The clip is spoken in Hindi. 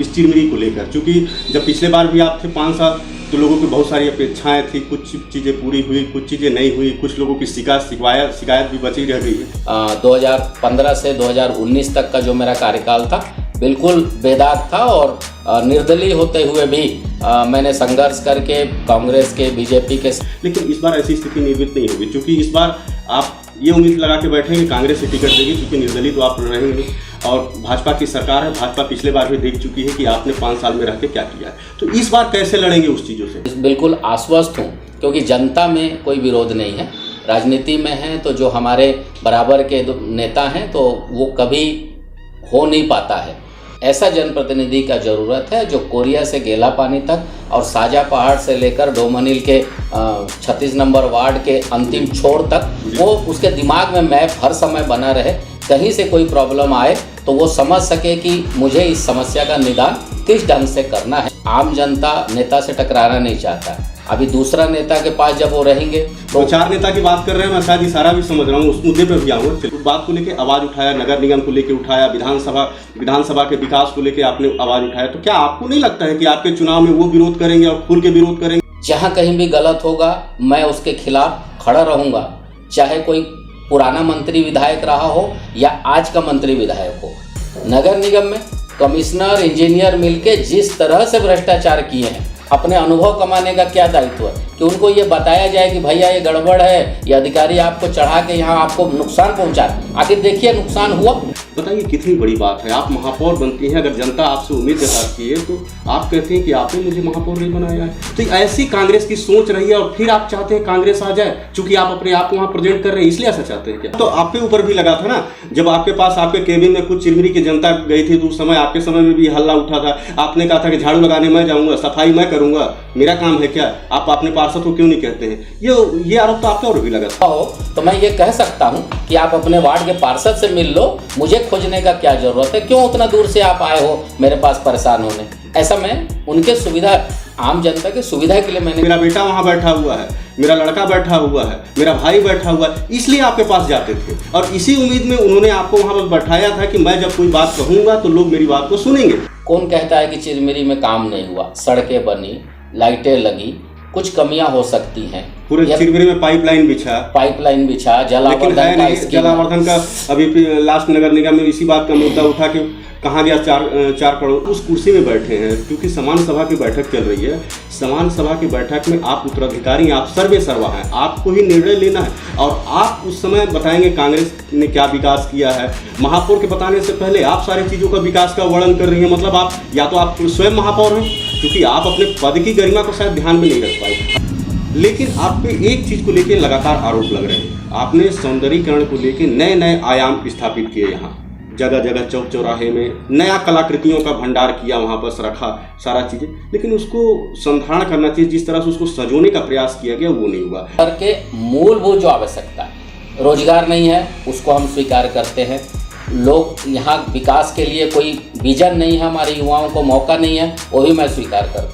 इस चिरमिरी को लेकर? क्योंकि जब पिछले बार भी आप थे 5 साल, तो लोगों की बहुत सारी अपेक्षाएं थी, कुछ चीज़ें पूरी हुई, कुछ चीज़ें नहीं हुई, कुछ लोगों की शिकायत भी बची रह गई है। 2015 से 2019 तक का जो मेरा कार्यकाल था बिल्कुल बेदाग था और निर्दलीय होते हुए भी मैंने संघर्ष करके कांग्रेस के, बीजेपी के। लेकिन इस बार ऐसी स्थिति निर्मित नहीं होगी, क्योंकि इस बार आप ये उम्मीद लगा के बैठेंगे कांग्रेस से टिकट देगी, क्योंकि निर्दलीय तो आप रहेंगे और भाजपा की सरकार है। भाजपा पिछले बार भी देख चुकी है कि आपने 5 साल में रह के क्या किया है, तो इस बार कैसे लड़ेंगे उस चीज़ों से? बिल्कुल आश्वस्त हूँ, क्योंकि जनता में कोई विरोध नहीं है। राजनीति में है तो जो हमारे बराबर के नेता हैं तो वो कभी हो नहीं पाता है। ऐसा जनप्रतिनिधि का ज़रूरत है जो कोरिया से गेला पानी तक और साजा पहाड़ से लेकर डोमनिल के 36 नंबर वार्ड के अंतिम छोर तक वो उसके दिमाग में मैप हर समय बना रहे। कहीं से कोई प्रॉब्लम आए तो वो समझ सके कि मुझे इस समस्या का निदान किस ढंग से करना है। आम जनता नेता से टकराना नहीं चाहता। अभी दूसरा नेता के पास जब वो रहेंगे तो 4 नेता की बात कर रहे हैं, मैं शायद इशारा भी समझ रहा हूँ, उस मुद्दे पर भी आऊँगा। उस बात को लेकर आवाज़ उठाया, नगर निगम को लेकर उठाया, विधानसभा के विकास को लेकर आपने आवाज़ उठाया, तो क्या आपको नहीं लगता है कि आपके चुनाव में वो विरोध करेंगे और खुल के विरोध करेंगे? जहाँ कहीं भी गलत होगा मैं उसके खिलाफ खड़ा रहूँगा, चाहे कोई पुराना मंत्री विधायक रहा हो या आज का मंत्री विधायक हो। नगर निगम में कमिश्नर, इंजीनियर मिलके जिस तरह से भ्रष्टाचार किए हैं, अपने अनुभव कमाने का क्या दायित्व है कि उनको ये बताया जाए कि भैया ये गड़बड़ है, ये अधिकारी आपको चढ़ा के यहाँ आपको नुकसान पहुँचा। आखिर देखिए नुकसान हुआ। बताइए कितनी बड़ी बात है, आप महापौर बनती हैं, अगर जनता आपसे उम्मीद जताती है तो आप कहते हैं कि आपने मुझे महापौर नहीं बनाया है। तो ऐसी कांग्रेस की सोच रही है और फिर आप चाहते हैं कांग्रेस आ जाए, क्योंकि आप अपने आप को वहाँ प्रेजेंट कर रहे हैं, इसलिए ऐसा चाहते हैं क्या? तो आपके ऊपर भी लगा था ना, जब आपके पास आपके केबिन में कुछ चिरमिरी की जनता गई थी तो उस समय आपके समय में भी हल्ला उठा था। आपने कहा था कि झाड़ू लगाने मैं जाऊँगा, सफाई मैं करूँगा, मेरा काम है क्या? आप अपने पार्षद को क्यों नहीं कहते हैं? ये आरोप तो आपके और भी लगा था। तो मैं ये कह सकता हूँ कि आप अपने वार्ड के पार्षद से मिल लो, मुझे खोजने का क्या जरूरत है? क्यों उतना दूर से आप आए हो मेरे पास परेशान होने? ऐसा मैं उनके सुविधा, आम जनता की सुविधा के लिए मैंने। मेरा बेटा वहाँ बैठा हुआ है, मेरा लड़का बैठा हुआ है, मेरा भाई बैठा हुआ है, इसलिए आपके पास जाते थे और इसी उम्मीद में उन्होंने आपको वहाँ पर बैठाया था कि मैं जब कोई बात कहूँगा तो लोग मेरी बात को सुनेंगे। कौन कहता है कि चिरमिरी में काम नहीं हुआ? सड़कें बनी, लाइटें लगी, कुछ कमियां हो सकती हैं। पूरे चिरमिरी में पाइपलाइन बिछा, जलावर्धन का अभी लास्ट नगर निगम में इसी बात का मुद्दा उठा कि कहाँ गया 4 करोड़। उस कुर्सी में बैठे हैं क्योंकि समान सभा की बैठक चल रही है। समान सभा की बैठक में आप उत्तराधिकारी, आप सर्वे सर्वा हैं, आपको ही निर्णय लेना है और आप उस समय बताएंगे कांग्रेस ने क्या विकास किया है। महापौर के बताने से पहले आप सारी चीज़ों का विकास का वर्णन कर रही हैं। मतलब आप या तो आप स्वयं महापौर हैं, क्योंकि आप अपने पद की गरिमा को शायद ध्यान में नहीं रख पाए। लेकिन आप पे एक चीज़ को लेकर लगातार आरोप लग रहे हैं, आपने सौंदर्यीकरण को लेकर नए नए आयाम स्थापित किए। यहाँ जगह जगह चौक चौराहे में नया कलाकृतियों का भंडार किया, वहाँ पर रखा सारा चीज़ें, लेकिन उसको संधारण करना चाहिए। जिस तरह से उसको सजोने का प्रयास किया गया वो नहीं हुआ। करके मूलभूत जो आवश्यकता है, रोजगार नहीं है, उसको हम स्वीकार करते हैं। लोग यहाँ विकास के लिए कोई विजन नहीं है, हमारे युवाओं को मौका नहीं है, वो भी मैं स्वीकार करता हूँ।